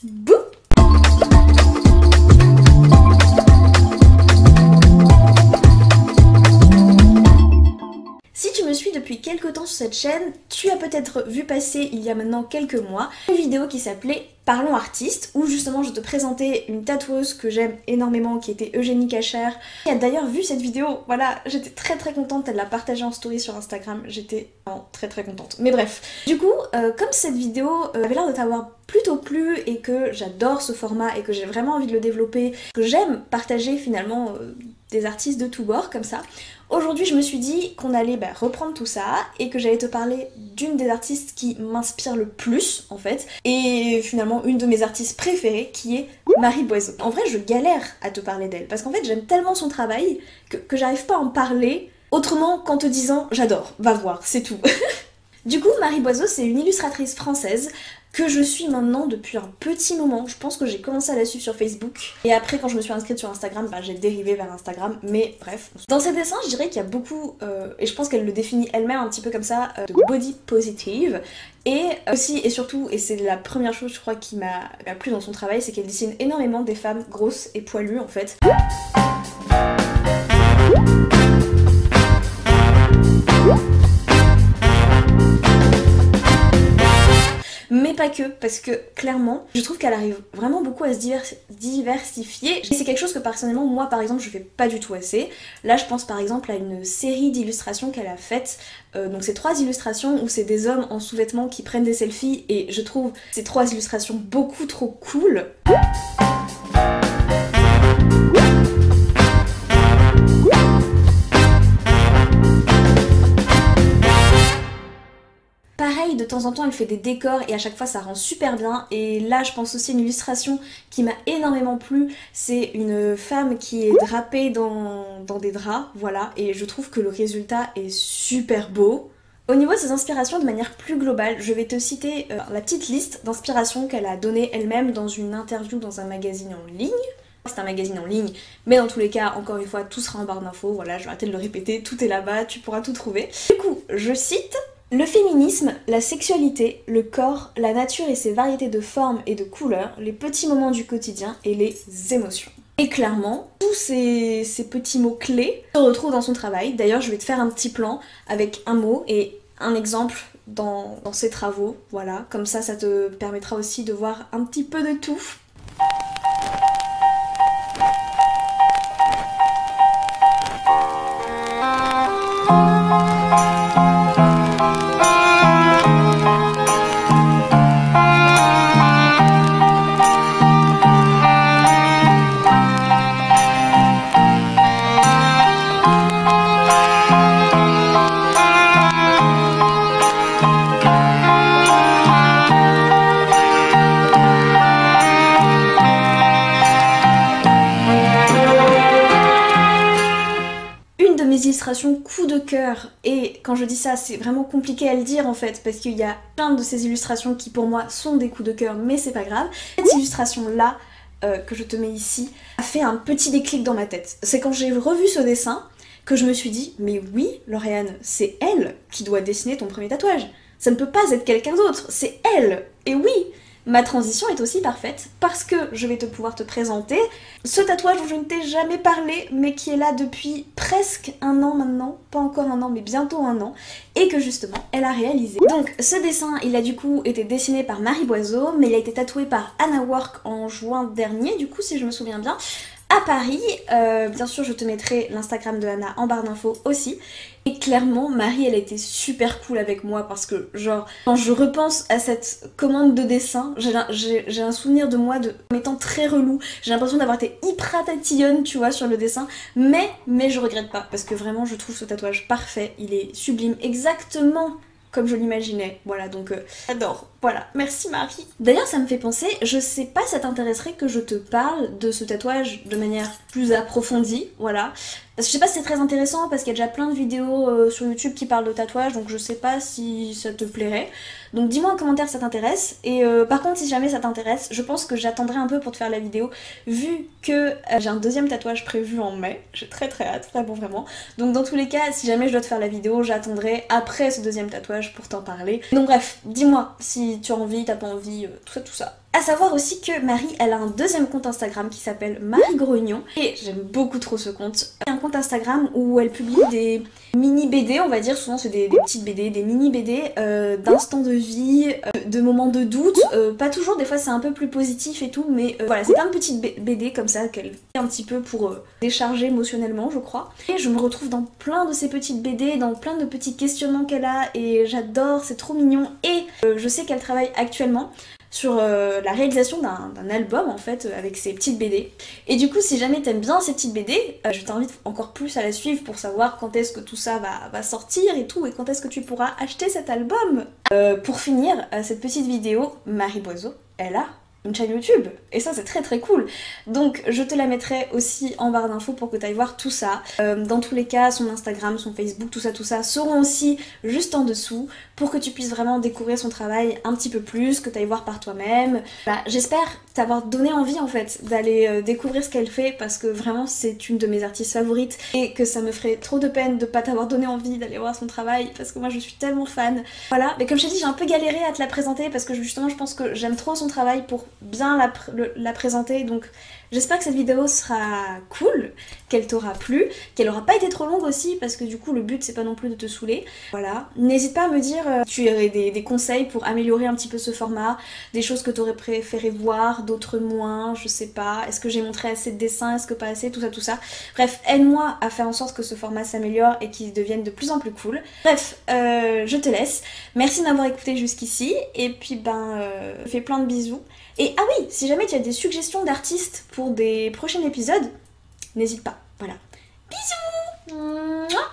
Bouh. Si tu me suis depuis quelques temps sur cette chaîne, tu as peut-être vu passer il y a maintenant quelques mois une vidéo qui s'appelait Parlons Artistes, où justement je te présentais une tatoueuse que j'aime énormément qui était Eugénie Cacher, qui a d'ailleurs vu cette vidéo. Voilà, j'étais très contente, elle l'a partagée en story sur Instagram, j'étais vraiment très contente. Mais bref, du coup, comme cette vidéo avait l'air de t'avoir plutôt plu et que j'adore ce format et que j'ai vraiment envie de le développer, que j'aime partager finalement des artistes de tous bords comme ça, aujourd'hui je me suis dit qu'on allait reprendre tout ça et que j'allais te parler d'une des artistes qui m'inspire le plus en fait, et finalement une de mes artistes préférées qui est Marie Boiseau. En vrai je galère à te parler d'elle parce qu'en fait j'aime tellement son travail que j'arrive pas à en parler autrement qu'en te disant j'adore, va voir, c'est tout. Du coup Marie Boiseau c'est une illustratrice française que je suis maintenant depuis un petit moment. Je pense que j'ai commencé à la suivre sur Facebook. Et après, quand je me suis inscrite sur Instagram, j'ai dérivé vers Instagram. Mais bref. Dans ses dessins, je dirais qu'il y a beaucoup, et je pense qu'elle le définit elle-même un petit peu comme ça, de body positive. Et aussi, et surtout, et c'est la première chose, je crois, qui m'a plu dans son travail, c'est qu'elle dessine énormément des femmes grosses et poilues, en fait. Mais pas que, parce que clairement, je trouve qu'elle arrive vraiment beaucoup à se diversifier. Et c'est quelque chose que personnellement, moi par exemple, je fais pas du tout assez. Là, je pense par exemple à une série d'illustrations qu'elle a faites. Donc c'est 3 illustrations où c'est des hommes en sous-vêtements qui prennent des selfies et je trouve ces 3 illustrations beaucoup trop cool. Pareil, de temps en temps elle fait des décors et à chaque fois ça rend super bien. Et là je pense aussi à une illustration qui m'a énormément plu, c'est une femme qui est drapée dans des draps, voilà, et je trouve que le résultat est super beau. Au niveau de ses inspirations de manière plus globale, je vais te citer la petite liste d'inspirations qu'elle a donnée elle-même dans une interview dans un magazine en ligne. C'est un magazine en ligne, mais dans tous les cas, encore une fois, tout sera en barre d'infos, voilà, je vais arrêter de le répéter, tout est là-bas, tu pourras tout trouver. Du coup, je cite: le féminisme, la sexualité, le corps, la nature et ses variétés de formes et de couleurs, les petits moments du quotidien et les émotions. Et clairement, tous ces petits mots clés se retrouvent dans son travail. D'ailleurs, je vais te faire un petit plan avec un mot et un exemple dans ses travaux. Voilà, comme ça te permettra aussi de voir un petit peu de tout. Illustrations coup de cœur, et quand je dis ça c'est vraiment compliqué à le dire en fait parce qu'il y a plein de ces illustrations qui pour moi sont des coups de cœur, mais c'est pas grave. Cette illustration là que je te mets ici a fait un petit déclic dans ma tête. C'est quand j'ai revu ce dessin que je me suis dit mais oui Lauriane, c'est elle qui doit dessiner ton premier tatouage, ça ne peut pas être quelqu'un d'autre, c'est elle. Et oui, ma transition est aussi parfaite parce que je vais pouvoir te présenter ce tatouage dont je ne t'ai jamais parlé mais qui est là depuis presque un an maintenant, pas encore un an mais bientôt un an, et que justement elle a réalisé. Donc ce dessin il a du coup été dessiné par Marie Boiseau, mais il a été tatoué par Anna Work en juin dernier du coup si je me souviens bien, à Paris. Bien sûr je te mettrai l'Instagram de Anna en barre d'infos aussi. Et clairement Marie elle a été super cool avec moi parce que genre quand je repense à cette commande de dessin, j'ai un souvenir de moi comme étant très relou. J'ai l'impression d'avoir été hyper tatillonne tu vois sur le dessin, mais je regrette pas parce que vraiment je trouve ce tatouage parfait, il est sublime, exactement comme je l'imaginais, voilà, donc j'adore. Voilà, merci Marie. D'ailleurs ça me fait penser, je sais pas si ça t'intéresserait que je te parle de ce tatouage de manière plus approfondie, voilà. Parce que je sais pas si c'est très intéressant parce qu'il y a déjà plein de vidéos sur YouTube qui parlent de tatouage, donc je sais pas si ça te plairait. Donc dis-moi en commentaire si ça t'intéresse. Et par contre si jamais ça t'intéresse, je pense que j'attendrai un peu pour te faire la vidéo, vu que j'ai un deuxième tatouage prévu en mai. J'ai très hâte, vraiment. Donc dans tous les cas, si jamais je dois te faire la vidéo, j'attendrai après ce deuxième tatouage pour t'en parler. Donc bref, dis-moi si tu as envie, t'as pas envie, tout ça. À savoir aussi que Marie, elle a un deuxième compte Instagram qui s'appelle Marie Grognon et j'aime beaucoup trop ce compte. C'est un compte Instagram où elle publie des mini BD, on va dire, souvent c'est des petites BD, des mini BD d'instants de vie, de moments de doute, pas toujours, des fois c'est un peu plus positif et tout, mais voilà, c'est plein de petites BD comme ça qu'elle fait un petit peu pour décharger émotionnellement, je crois. Et je me retrouve dans plein de ces petites BD, dans plein de petits questionnements qu'elle a et j'adore, c'est trop mignon. Et je sais qu'elle travaille actuellement sur la réalisation d'un album en fait avec ses petites BD. Et du coup si jamais t'aimes bien ces petites BD, je t'invite encore plus à la suivre pour savoir quand est-ce que tout ça va sortir et tout, et quand est-ce que tu pourras acheter cet album. Pour finir cette petite vidéo, Marie Boiseau, elle a une chaîne YouTube, et ça c'est très très cool. Donc je te la mettrai aussi en barre d'infos pour que tu ailles voir tout ça. Dans tous les cas, son Instagram, son Facebook, tout ça seront aussi juste en dessous pour que tu puisses vraiment découvrir son travail un petit peu plus, que tu ailles voir par toi-même. Voilà, j'espère t'avoir donné envie en fait d'aller découvrir ce qu'elle fait parce que vraiment c'est une de mes artistes favorites et que ça me ferait trop de peine de pas t'avoir donné envie d'aller voir son travail parce que moi je suis tellement fan. Voilà, mais comme je t'ai dit, j'ai un peu galéré à te la présenter parce que justement je pense que j'aime trop son travail pour bien la présenter, donc j'espère que cette vidéo sera cool, qu'elle t'aura plu, qu'elle aura pas été trop longue aussi parce que du coup le but c'est pas non plus de te saouler. Voilà, n'hésite pas à me dire si tu aurais des conseils pour améliorer un petit peu ce format, des choses que t'aurais préféré voir, d'autres moins, je sais pas, est-ce que j'ai montré assez de dessins, est-ce que pas assez, tout ça. Bref, aide-moi à faire en sorte que ce format s'améliore et qu'il devienne de plus en plus cool. Bref, je te laisse, merci de m'avoir écouté jusqu'ici et puis je fais plein de bisous. Et ah oui, si jamais tu as des suggestions d'artistes pour des prochains épisodes, n'hésite pas. Voilà. Bisous. Mouah.